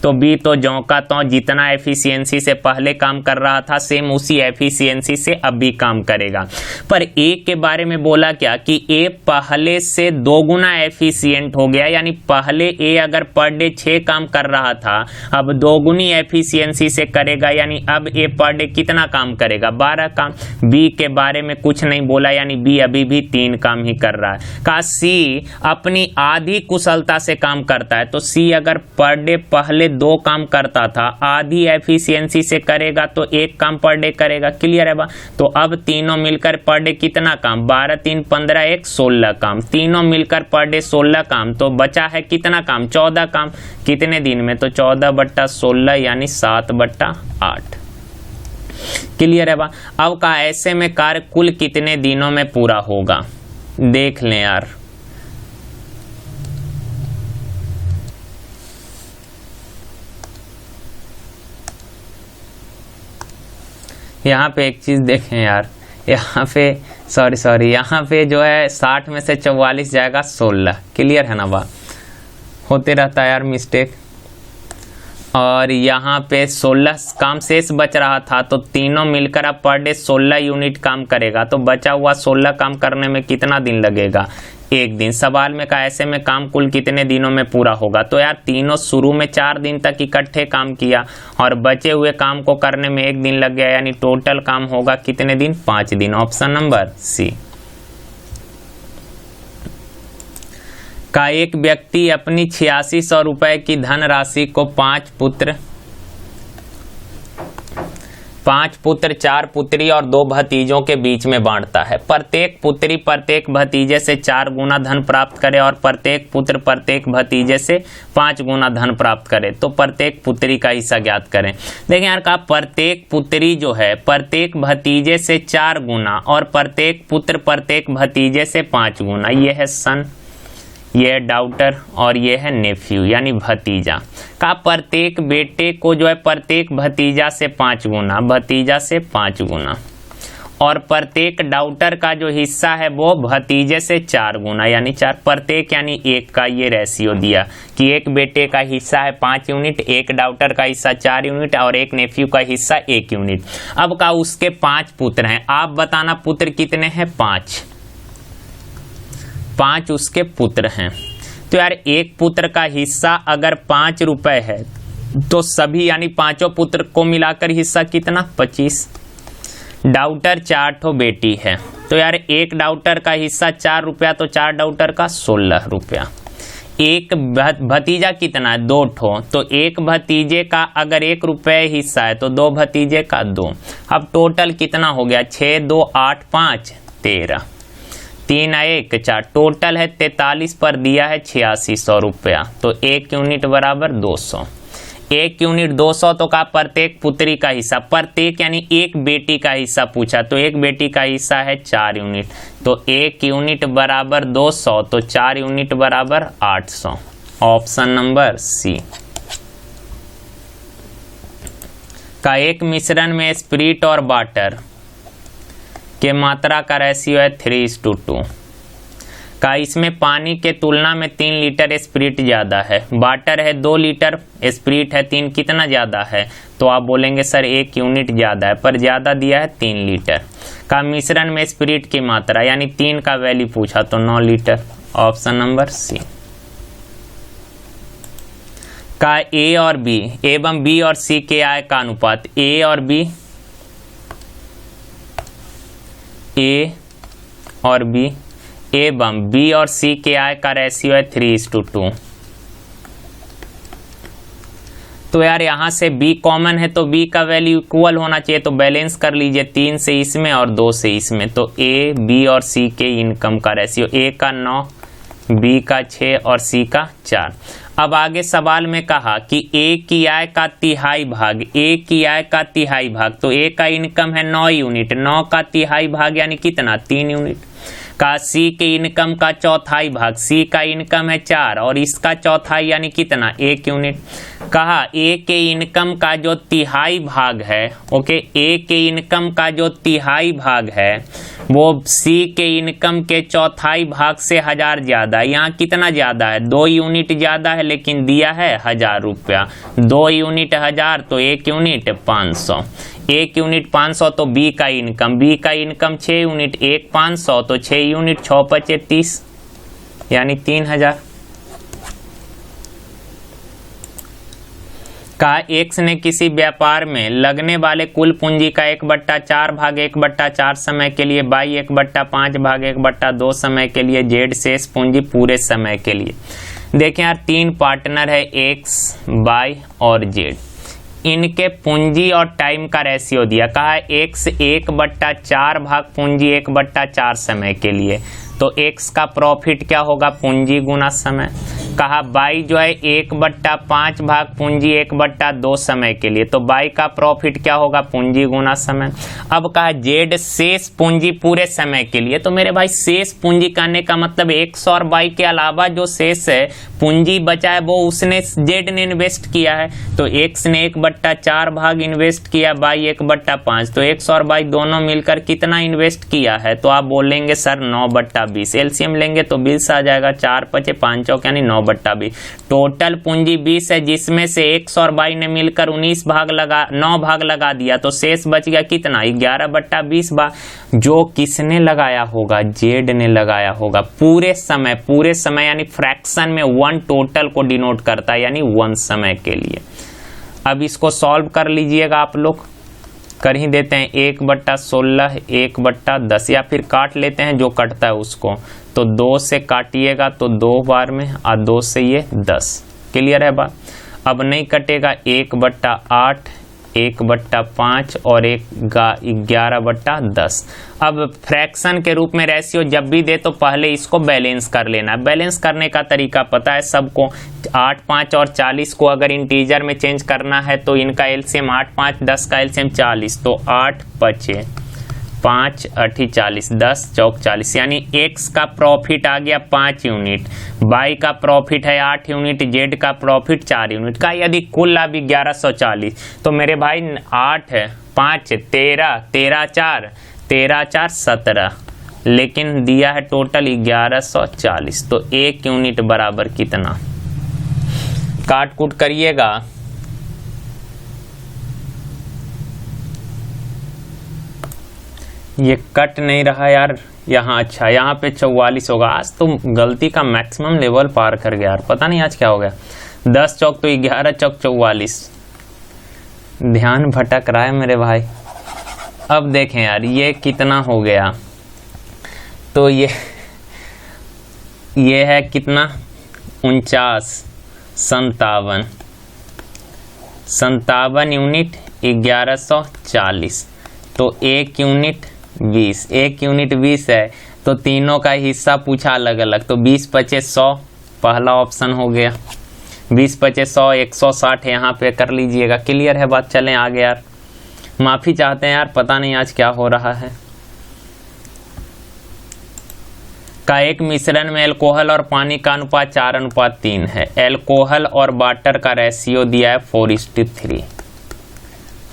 A: तो बी तो ज्यों का त्यों जितना एफिशिएंसी से पहले काम कर रहा था सेम उसी एफिशिएंसी से अब भी काम करेगा। पर ए के बारे में बोला क्या कि ए पहले से 2 गुना एफिशिएंट हो गया, यानी पहले ए अगर पर डे 6 काम कर रहा था अब 2 गुनी एफिशिएंसी से करेगा, यानी अब ए पर डे कितना काम करेगा 12 काम। बी के बारे में कुछ नहीं बोला, यानी बी अभी भी 3 काम ही कर रहा है। का सी अपनी आधी कुशलता से काम करता है, तो सी अगर पर डे पहले 2 काम करता था आधी एफिशिएंसी से करेगा तो 1 काम पर डे करेगा। क्लियर है बा? तो अब तीनों मिलकर पर डे कितना काम 12 3 15 1 16 काम, तीनों मिलकर पर डे 16 काम, तो बचा है कितना काम 14 काम। कितने दिन में? तो 14/16 यानी 7/8। क्लियर है बा? अब का ऐसे में कार्य कुल कितने दिनों में पूरा होगा देख लें यार। यहाँ पे एक चीज देखें यार, यहाँ पे सॉरी यहाँ पे जो है 60 में से 44 जाएगा 16। क्लियर है ना बा? होते रहता है यार मिस्टेक। और यहाँ पे 16 काम शेष बच रहा था, तो तीनों मिलकर अब पर डे 16 यूनिट काम करेगा, तो बचा हुआ 16 काम करने में कितना दिन लगेगा 1 दिन। सवाल में कहा ऐसे में काम कुल कितने दिनों में पूरा होगा, तो यार तीनों शुरू में 4 दिन तक इकट्ठे काम किया और बचे हुए काम को करने में 1 दिन लग गया, यानी टोटल काम होगा कितने दिन 5 दिन। Option number C. का एक व्यक्ति अपनी 8600 रुपए की धनराशि को 5 पुत्र 4 पुत्री और 2 भतीजों के बीच में बांटता है। प्रत्येक पुत्री प्रत्येक भतीजे से 4 गुना धन प्राप्त करे और प्रत्येक पुत्र प्रत्येक भतीजे से 5 गुना धन प्राप्त करे, तो प्रत्येक पुत्री का हिस्सा ज्ञात करें। देखिए यार का प्रत्येक पुत्री जो है प्रत्येक भतीजे से 4 गुना और प्रत्येक पुत्र प्रत्येक भतीजे से 5 गुना, ये है सन, ये है डाउटर और ये है नेफ्यू यानी भतीजा। का प्रत्येक बेटे को जो है प्रत्येक भतीजा से 5 गुना, भतीजा से 5 गुना, और प्रत्येक डाउटर का जो हिस्सा है वो भतीजे से 4 गुना यानी 4। प्रत्येक यानी 1 का ये रेशियो दिया कि एक बेटे का हिस्सा है 5 यूनिट, एक डाउटर का हिस्सा 4 यूनिट और एक नेफ्यू का हिस्सा 1 यूनिट। अब का उसके 5 पुत्र हैं, आप बताना पुत्र कितने हैं 5 उसके पुत्र हैं। तो यार एक पुत्र का हिस्सा अगर 5 रुपए है तो सभी यानी 5 पुत्र को मिलाकर हिस्सा कितना 25। डाउटर 4 ठो बेटी है, तो यार एक डाउटर का हिस्सा 4 रुपया, तो 4 डाउटर का 16 रुपया। एक भतीजा कितना है 2 ठो, तो एक भतीजे का अगर 1 रुपये हिस्सा है तो 2 भतीजे का 2। अब टोटल कितना हो गया 6 2 8 5 13, 3 1 4, टोटल है 43 पर दिया है 8600 रुपया, तो 1 यूनिट बराबर 200। 1 यूनिट 200 तो का प्रत्येक पुत्री का हिस्सा, प्रत्येक यानी एक बेटी का हिस्सा पूछा, तो एक बेटी का हिस्सा है 4 यूनिट, तो 1 यूनिट बराबर 200, तो 4 यूनिट बराबर 800। Option number C. का एक मिश्रण में स्पिरिट और वाटर के मात्रा का रेशियो है 3:2। का इसमें पानी के तुलना में 3 लीटर स्पिरिट ज्यादा है, वाटर है 2 लीटर, स्पिरिट है 3, कितना ज्यादा है, तो आप बोलेंगे सर 1 यूनिट ज्यादा है, पर ज्यादा दिया है 3 लीटर। का मिश्रण में स्पिरिट की मात्रा यानी 3 का वैल्यू पूछा तो 9 लीटर। Option number C. का ए और बी एवं बी और सी के आय का अनुपात, ए और बी एवं बी और सी के आय का रेशियो है 3:2। तो यार यहाँ से b कॉमन है तो b का वैल्यू इक्वल होना चाहिए, तो बैलेंस कर लीजिए 3 से इसमें और 2 से इसमें, तो a b और c के इनकम का रेशियो, a का 9, b का 6 और c का 4। अब आगे सवाल में कहा कि a की आय का तिहाई भाग, a की आय का तिहाई भाग, तो a का इनकम है 9 यूनिट, 9 का तिहाई भाग यानी कितना 3 यूनिट। कहा सी के इनकम का चौथाई भाग, सी का इनकम है 4 और इसका चौथाई यानी कितना 1 यूनिट। कहा ए के इनकम का जो तिहाई भाग है, ओके, ए के इनकम का जो तिहाई भाग है वो सी के इनकम के चौथाई भाग से 1000 ज्यादा है। यहाँ कितना ज्यादा है 2 यूनिट ज्यादा है, लेकिन दिया है 1000 रुपया। 2 यूनिट 1000 तो 1 यूनिट 500, 1 यूनिट 500 तो बी का इनकम 6 यूनिट, 1 500 तो 6 यूनिट 6 पचे 30 यानी 3000। कहा एक्स ने किसी व्यापार में लगने वाले कुल पूंजी का 1/4 भाग 1/4 समय के लिए, बाई 1/5 भाग 1/2 समय के लिए, जेड शेष पूंजी पूरे समय के लिए। देखें यार 3 पार्टनर है एक्स, बाई और जेड, इनके पूंजी और टाइम का रेशियो दिया। कहा एक्स 1/4 भाग पूंजी 1/4 समय के लिए, तो एक्स का प्रॉफिट क्या होगा पूंजी गुना समय। कहा बाई जो है 1/5 भाग पूंजी 1/2 समय के लिए, तो बाई का प्रॉफिट क्या होगा पूंजी गुना समय। अब कहा जेड शेष पूंजी पूरे समय के लिए, तो मेरे भाई शेष पूंजी करने का मतलब एक्स और बाई के अलावा जो शेष है पूंजी बचा है वो उसने जेड ने इन्वेस्ट किया है। तो एक्स ने 1/4 भाग इन्वेस्ट किया, बाई 1/5, तो एक्स और बाई दोनों मिलकर कितना इन्वेस्ट किया है, तो आप बोलेंगे सर 9/20। एलसीएम लेंगे तो 20 आ जाएगा, 4 पचे 5 चौक यानी 9/20। टोटल पूंजी 20 है, जिसमें से एक्स और बाई ने मिलकर 9 भाग लगा दिया, तो शेष बच गया कितना 11/20 भाग। जो किसने लगाया होगा जेड ने लगाया होगा पूरे समय यानी फ्रैक्शन में 1 टोटल को डिनोट करता है यानी 1 समय के लिए। अब इसको सॉल्व कर लीजिएगा आप लोग, कर ही देते हैं 1/16 1/10 या फिर काट लेते हैं जो कटता है उसको, तो 2 से काटिएगा तो 2 बार में और 2 से ये 10। क्लियर है बात। अब नहीं कटेगा 1/8 1/5 और 11/10। अब फ्रैक्शन के रूप में रेशियो जब भी दे तो पहले इसको बैलेंस कर लेना। बैलेंस करने का तरीका पता है सबको, 8 5 और 40 को अगर इंटीजर में चेंज करना है तो इनका एलसीएम 8 5 10 का एलसीएम 40, तो 8 पचे 5 8 40 10 चौक 40 यानी एक्स का प्रॉफिट आ गया 5 यूनिट, बाई का प्रॉफिट है 8 यूनिट, जेड का प्रॉफिट 4 यूनिट का। यदि कुल लाभ 1140 तो मेरे भाई 8 है 5 13 13 4 13 4 17, लेकिन दिया है टोटल 1140, तो 1 यूनिट बराबर कितना। काट कूट करिएगा, ये कट नहीं रहा यार यहाँ। अच्छा यहाँ पे 44 होगा। आज तो गलती का मैक्सिमम लेवल पार कर गया यार, पता नहीं आज क्या हो गया। 10 चौक तो 11 चौक 44, ध्यान भटक रहा है मेरे भाई। अब देखें यार ये कितना हो गया, तो ये है कितना 49 57 यूनिट 1140, तो 1 यूनिट 20, 1 यूनिट 20 है तो तीनों का हिस्सा पूछा अलग अलग, तो 20 पचे 100 पहला ऑप्शन हो गया, 20 पचे 100 160 यहाँ पे कर लीजिएगा। क्लियर है बात। चलें आगे यार, माफी चाहते हैं यार, पता नहीं आज क्या हो रहा है। का एक मिश्रण में अल्कोहल और पानी का अनुपात 4:3 है। अल्कोहल और वाटर का रेशियो दिया है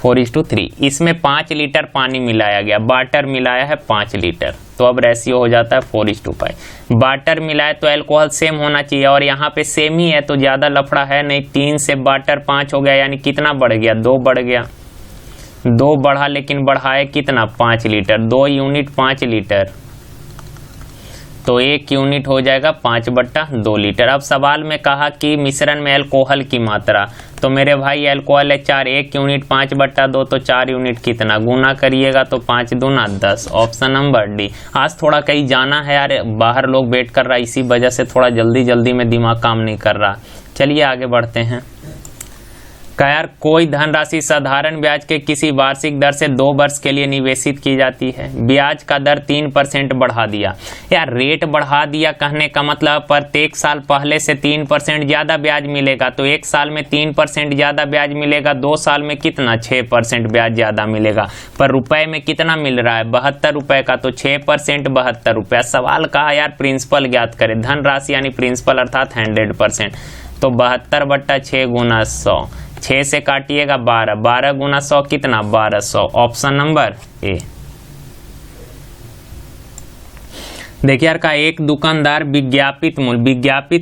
A: 4:3। इसमें 5 लीटर पानी मिलाया गया, वाटर मिलाया है 5 लीटर, तो अब रेशियो हो जाता है 4:5। वाटर मिलाए तो अल्कोहल सेम होना चाहिए, और यहाँ पे सेम ही है तो ज़्यादा लफड़ा है नहीं। 3 से वाटर 5 हो गया, यानी कितना बढ़ गया 2 बढ़ गया, 2 बढ़ा, लेकिन बढ़ाए कितना 5 लीटर, 2 यूनिट 5 लीटर, तो 1 यूनिट हो जाएगा 5/2 लीटर। अब सवाल में कहा कि मिश्रण में अल्कोहल की मात्रा, तो मेरे भाई अल्कोहल है 4, 1 यूनिट 5/2 तो 4 यूनिट कितना, गुना करिएगा तो 5 दूना 10, ऑप्शन नंबर डी। आज थोड़ा कहीं जाना है यार, बाहर लोग वेट कर रहा है, इसी वजह से थोड़ा जल्दी में दिमाग काम नहीं कर रहा। चलिए आगे बढ़ते हैं। का यार कोई धनराशि साधारण ब्याज के किसी वार्षिक दर से 2 वर्ष के लिए निवेशित की जाती है। ब्याज का दर 3% बढ़ा दिया। यार रेट बढ़ा दिया कहने का मतलब प्रत्येक साल पहले से 3% ज्यादा ब्याज मिलेगा, तो एक साल में 3% ज्यादा ब्याज मिलेगा, 2 साल में कितना 6% ब्याज ज्यादा मिलेगा। पर रुपए में कितना मिल रहा है 72 रुपए का, तो 6% 72 रुपया। सवाल कहा यार प्रिंसिपल ज्ञात करे, धनराशि यानी प्रिंसिपल अर्थात 100%। तो 72/6 गुना 100, 6 से काटिएगा 12, 12 गुना 100 कितना 1200। Option number A. देखिए यार का एक दुकानदार विज्ञापित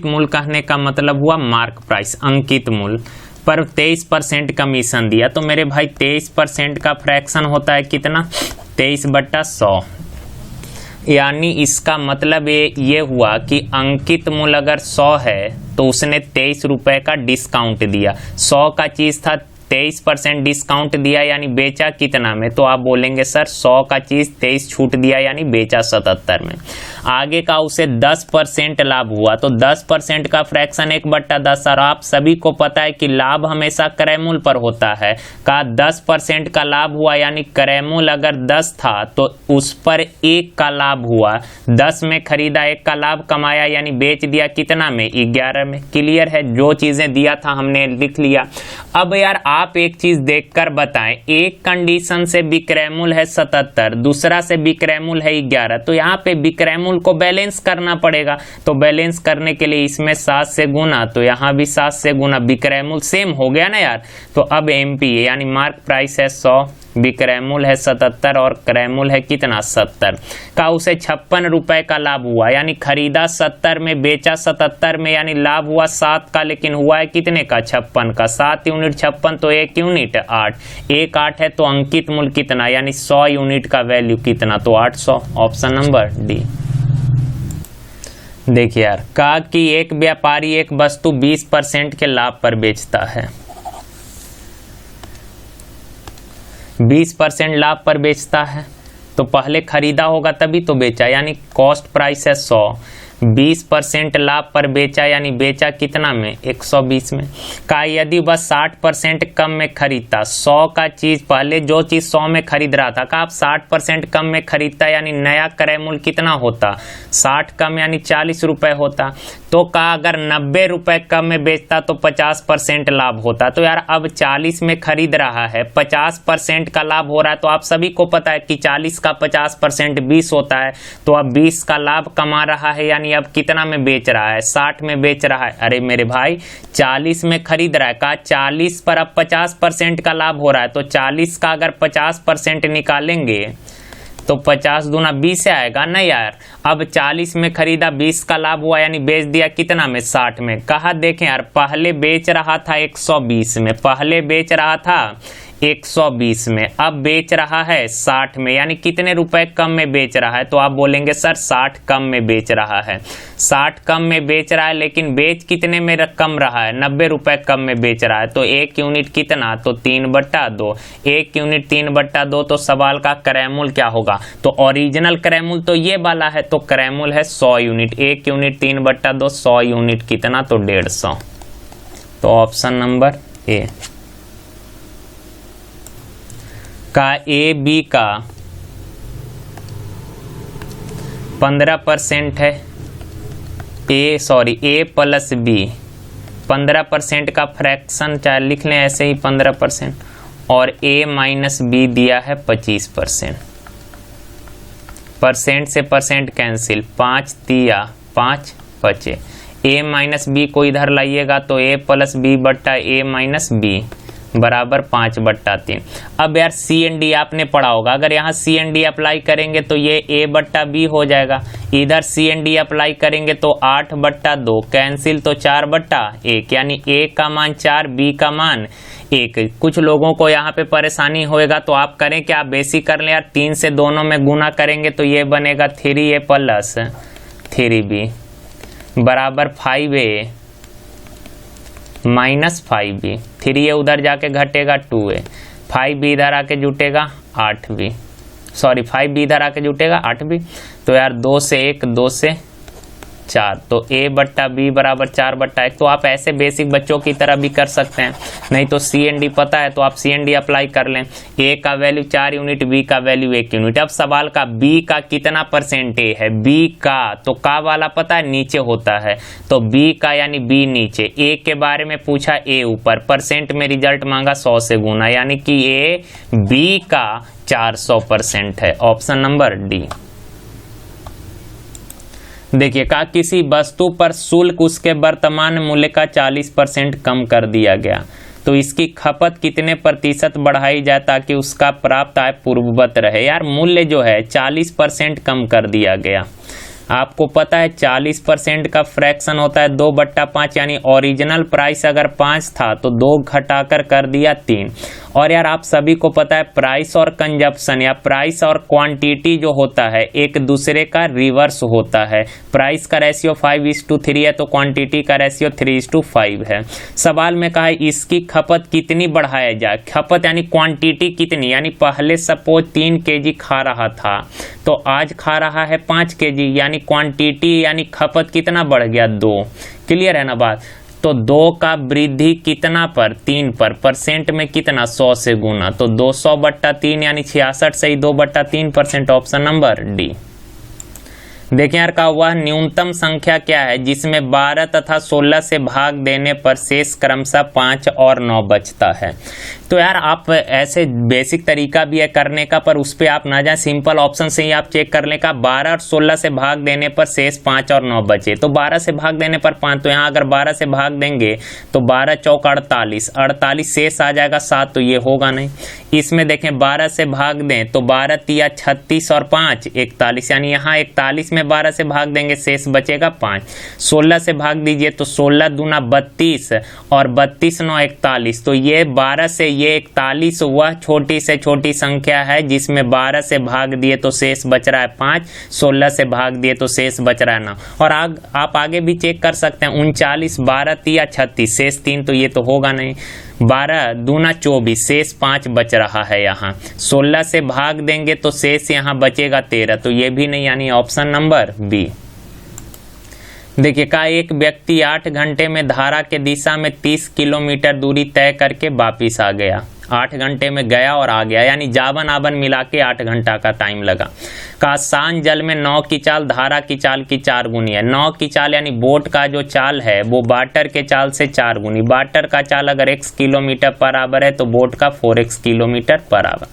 A: मूल्य कहने का मतलब हुआ मार्क प्राइस, अंकित मूल्य पर 23% कमीशन दिया। तो मेरे भाई 23% का फ्रैक्शन होता है कितना 23/100, यानी इसका मतलब ये हुआ कि अंकित मूल्य अगर 100 है तो उसने 23 रुपए का डिस्काउंट दिया। 100 का चीज था 23% डिस्काउंट दिया, यानी बेचा कितना में, तो आप बोलेंगे सर 100 का चीज 23 छूट दिया यानी बेचा 77 में। आगे का उसे 10% लाभ हुआ, तो 10% का फ्रैक्शन 1/10। और आप सभी को पता है कि लाभ हमेशा क्रय मूल्य पर होता है। का 10% का लाभ हुआ यानी क्रय मूल्य अगर 10 था तो उस पर 1 का लाभ हुआ। 10 में खरीदा 1 का लाभ कमाया यानी बेच दिया कितना में 11 में। क्लियर है, जो चीजें दिया था हमने लिख लिया। अब यार आप एक चीज देखकर बताएं, एक कंडीशन से विक्रय मूल्य है 77, दूसरा से विक्रय मूल्य है 11, तो यहाँ पे विक्रय मूल्य को बैलेंस करना पड़ेगा। तो बैलेंस करने के लिए इसमें 7 से गुना, तो यहाँ भी 7 से गुना, विक्रय मूल्य सेम हो गया ना यार। तो अब एमपी यानी मार्क प्राइस है 100, विक्रय मूल्य है 77 और क्रय मूल्य है कितना 70 का, उसे 56 रुपए का लाभ हुआ, यानी खरीदा 70 में बेचा 77 में, यानी लाभ हुआ 7 का, लेकिन हुआ है कितने का 56 का। 7 यूनिट 56 तो 1 यूनिट 8, 1 8 है, तो अंकित मूल्य कितना यानी 100 यूनिट का वैल्यू कितना, तो 800। Option number D. देखिए यार कहा कि एक व्यापारी एक वस्तु 20% के लाभ पर बेचता है, 20% लाभ पर बेचता है, तो पहले खरीदा होगा तभी तो बेचा, यानी कॉस्ट प्राइस है 100, 20% लाभ पर बेचा यानी बेचा कितना में 120 में। का यदि वह 60% कम में खरीदता, 100 का चीज पहले जो चीज 100 में खरीद रहा था, का आप 60% कम में खरीदता यानी नया क्रय मूल्य कितना होता 60 कम यानी 40 रुपए होता। तो का अगर 90 रुपए कम में बेचता तो 50% लाभ होता। तो यार अब 40 में खरीद रहा है, 50% का लाभ हो रहा है, तो आप सभी को पता है कि 40 का 50% 20 होता है, तो अब 20 का लाभ कमा रहा है, यानी अब कितना में बेच रहा है 60 में बेच रहा है। अरे मेरे भाई 40 में खरीद रहा है, का 40 पर अब 50% का लाभ हो रहा है, तो 40 का अगर 50% निकालेंगे तो 50 दूना 20 से आएगा ना यार। अब 40 में खरीदा 20 का लाभ हुआ यानी बेच दिया कितना में 60 में। कहा देखें यार पहले बेच रहा था 120 में, पहले बेच रहा था 120 में, अब बेच रहा है 60 में, यानी कितने रुपए कम में बेच रहा है, तो आप बोलेंगे सर 60 कम में बेच रहा है। 60 कम में बेच रहा है लेकिन बेच कितने में कम रहा है 90 रुपए कम में बेच रहा है, तो 1 यूनिट कितना तो 3/2, 1 यूनिट 3/2, तो सवाल का क्रय मूल्य क्या होगा, तो ओरिजिनल क्रय मूल्य तो ये वाला है, तो क्रय मूल्य है 100 यूनिट, 1 यूनिट 3/2, 100 यूनिट कितना तो 150। तो ऑप्शन नंबर ए। का ए बी का 15% है, ए प्लस बी 15% का फ्रैक्शन चाहे लिख लें ऐसे ही 15%, और ए माइनस बी दिया है 25%। परसेंट से परसेंट कैंसिल, 5 तिया 5 बचे, ए माइनस बी को इधर लाइएगा तो ए प्लस बी बट्टा ए माइनस बी बराबर 5/3। अब यार सी एंड डी आपने पढ़ा होगा, अगर यहाँ सी एंड डी अप्लाई करेंगे तो ये ए बट्टा बी हो जाएगा, इधर सी एंड डी अप्लाई करेंगे तो 8/2 कैंसिल, तो 4/1, यानी ए का मान 4 बी का मान 1। कुछ लोगों को यहाँ पे परेशानी होएगा तो आप करें क्या, बेसिक कर लें यार, 3 से दोनों में गुना करेंगे तो ये बनेगा 3a प्लस 3b बराबर 5a माइनस 5b। 3a उधर जाके घटेगा 2a, 5b इधर आके जुटेगा 8b, सॉरी 5b इधर आके जुटेगा 8b। तो यार 2 से 1 2 से 4, तो a बट्टा b बराबर 4/1। तो आप ऐसे बेसिक बच्चों की तरह भी कर सकते हैं, नहीं तो CND पता है तो आप CND अप्लाई कर लें। a का वैल्यू 4 यूनिट, b का वैल्यू 1 यूनिट। अब सवाल का b का कितना % a है, b का, तो का वाला पता है नीचे होता है, तो b का यानी b नीचे, a के बारे में पूछा a ऊपर, % में रिजल्ट मांगा 100 से गुना, यानी कि a b का 400% है। Option number D. देखिए कहा किसी वस्तु पर शुल्क उसके वर्तमान मूल्य का 40% कम कर दिया गया, तो इसकी खपत कितने % बढ़ाई जाए ताकि उसका प्राप्त आय पूर्ववत रहे। यार मूल्य जो है 40% कम कर दिया गया, आपको पता है 40% का फ्रैक्शन होता है 2/5, यानी ओरिजिनल प्राइस अगर 5 था तो 2 घटाकर कर दिया 3। और यार आप सभी को पता है प्राइस और कंजप्शन या प्राइस और क्वांटिटी जो होता है एक दूसरे का रिवर्स होता है। प्राइस का रेशियो 5:3 है तो क्वांटिटी का रेशियो 3:5 है। सवाल में कहा है इसकी खपत कितनी बढ़ाया जाए, खपत यानी क्वांटिटी कितनी, यानी पहले सपोज 3 kg खा रहा था तो आज खा रहा है 5 kg, यानी क्वांटिटी यानी खपत कितना बढ़ गया 2। क्लियर है ना बात। तो 2 का वृद्धि कितना पर, 3 पर, % में कितना 100 से गुना, तो 200/3 यानी 66 से ही 2/3%। Option number D. देखिए यार का वह न्यूनतम संख्या क्या है जिसमें 12 तथा 16 से भाग देने पर शेष क्रमशः 5 और 9 बचता है। तो यार आप ऐसे बेसिक तरीका भी है करने का, पर उस पर आप ना जाए, सिंपल ऑप्शन से ही आप चेक कर लें का 12 और 16 से भाग देने पर शेष 5 और 9 बचे। तो 12 से भाग देने पर 5, तो यहाँ अगर 12 से भाग देंगे तो 12 चौक 48, 48 शेष आ जाएगा 7, तो ये होगा नहीं। इसमें देखें 12 से भाग दें तो 12 तिया 36 और 5 41, यानी यहाँ 41 में 12 से भाग देंगे शेष बचेगा 5। 16 से भाग दीजिए तो 16 दूना 32 और 32 9 41, तो ये 12 से ये 41 वह छोटी से छोटी संख्या है जिसमें 12 से भाग दिए तो शेष बच रहा है 5, 16 से भाग दिए तो शेष बच रहा है 9। और आप आगे भी चेक कर सकते हैं 39 12 तिया 36 शेष 3, तो ये तो होगा नहीं। 12 दूना 24 शेष 5 बच रहा है यहाँ। 16 से भाग देंगे तो शेष यहाँ बचेगा 13, तो ये भी नहीं, यानी ऑप्शन नंबर बी। देखिए का एक व्यक्ति 8 घंटे में धारा के दिशा में 30 किलोमीटर दूरी तय करके वापिस आ गया। 8 घंटे में गया और आ गया, यानी जावन आवन मिला के 8 घंटा का टाइम लगा। का शांत जल में नाव की चाल धारा की चाल की 4 गुनी है। नाव की चाल यानी बोट का जो चाल है वो वाटर के चाल से 4 गुनी। वाटर का चाल अगर x किलोमीटर पर आवर है तो बोट का 4x किलोमीटर पर आवर।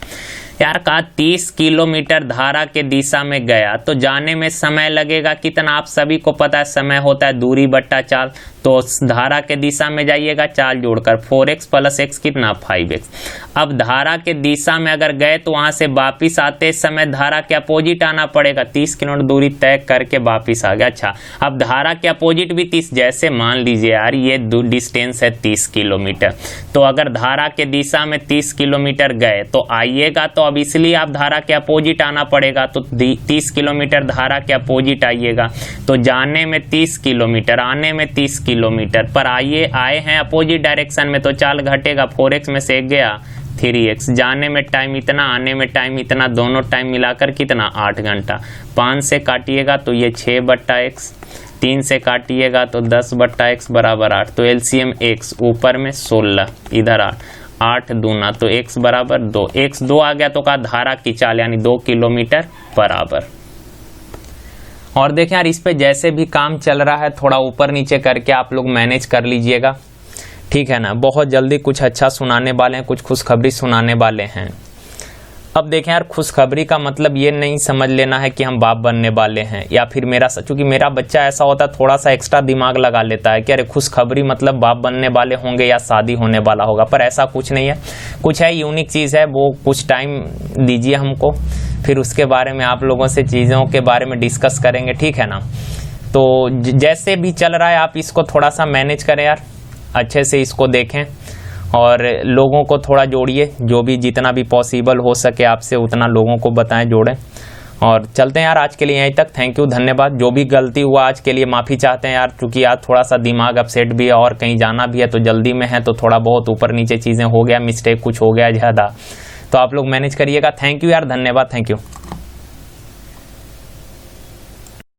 A: यार कहा 30 किलोमीटर धारा के दिशा में गया तो जाने में समय लगेगा कितना, आप सभी को पता है समय होता है दूरी बट्टा चाल, तो धारा के दिशा में जाइएगा चाल जोड़कर 4x + x कितना 5x। अब धारा के दिशा में अगर गए तो वहां से वापिस आते समय धारा के अपोजिट आना पड़ेगा। 30 किलोमीटर दूरी तय करके वापिस आ गया। अच्छा अब धारा के अपोजिट भी 30, जैसे मान लीजिए यार ये डिस्टेंस है 30 किलोमीटर, तो अगर धारा के दिशा में 30 किलोमीटर गए तो आइएगा, तो अब इसलिए आप धारा के अपोजिट आना पड़ेगा, तो 30 किलोमीटर धारा के अपोजिट आइएगा, तो जाने में 30 किलोमीटर आने में 30 किलोमीटर पर आए हैं अपोजिट डायरेक्शन में, तो चाल घटेगा 4x में से 1 गया 3x। जाने में टाइम इतना, आने में टाइम इतना, दोनों टाइम मिलाकर कितना 8 घंटा। 5 से काटिएगा तो ये 6/x, 3 से काटिएगा तो 10/x बराबर 8, तो LCM x ऊपर में 16 इधर 8 दूना तो x बराबर 2, x 2 आ गया तो का धारा की चाल यानी 2 किलोमीटर पर आवर। और देखें यार इस पे जैसे भी काम चल रहा है थोड़ा ऊपर नीचे करके आप लोग मैनेज कर लीजिएगा, ठीक है ना। बहुत जल्दी कुछ अच्छा सुनाने वाले हैं, कुछ खुशखबरी सुनाने वाले हैं। अब देखें यार खुशखबरी का मतलब ये नहीं समझ लेना है कि हम बाप बनने वाले हैं या फिर चूंकि मेरा बच्चा ऐसा होता है थोड़ा सा एक्स्ट्रा दिमाग लगा लेता है कि अरे खुशखबरी मतलब बाप बनने वाले होंगे या शादी होने वाला होगा, पर ऐसा कुछ नहीं है। कुछ है यूनिक चीज़ है, वो कुछ टाइम दीजिए हमको, फिर उसके बारे में आप लोगों से चीज़ों के बारे में डिस्कस करेंगे, ठीक है ना। तो जैसे भी चल रहा है आप इसको थोड़ा सा मैनेज करें यार, अच्छे से इसको देखें और लोगों को थोड़ा जोड़िए, जो भी जितना भी पॉसिबल हो सके आपसे उतना लोगों को बताएं, जोड़ें। और चलते हैं यार आज के लिए यहीं तक। थैंक यू, धन्यवाद। जो भी गलती हुआ आज के लिए माफ़ी चाहते हैं यार, क्योंकि आज थोड़ा सा दिमाग अपसेट भी है और कहीं जाना भी है तो जल्दी में है, तो थोड़ा बहुत ऊपर नीचे चीज़ें हो गया, मिस्टेक कुछ हो गया ज़्यादा, तो आप लोग मैनेज करिएगा। थैंक यू यार, धन्यवाद, थैंक यू।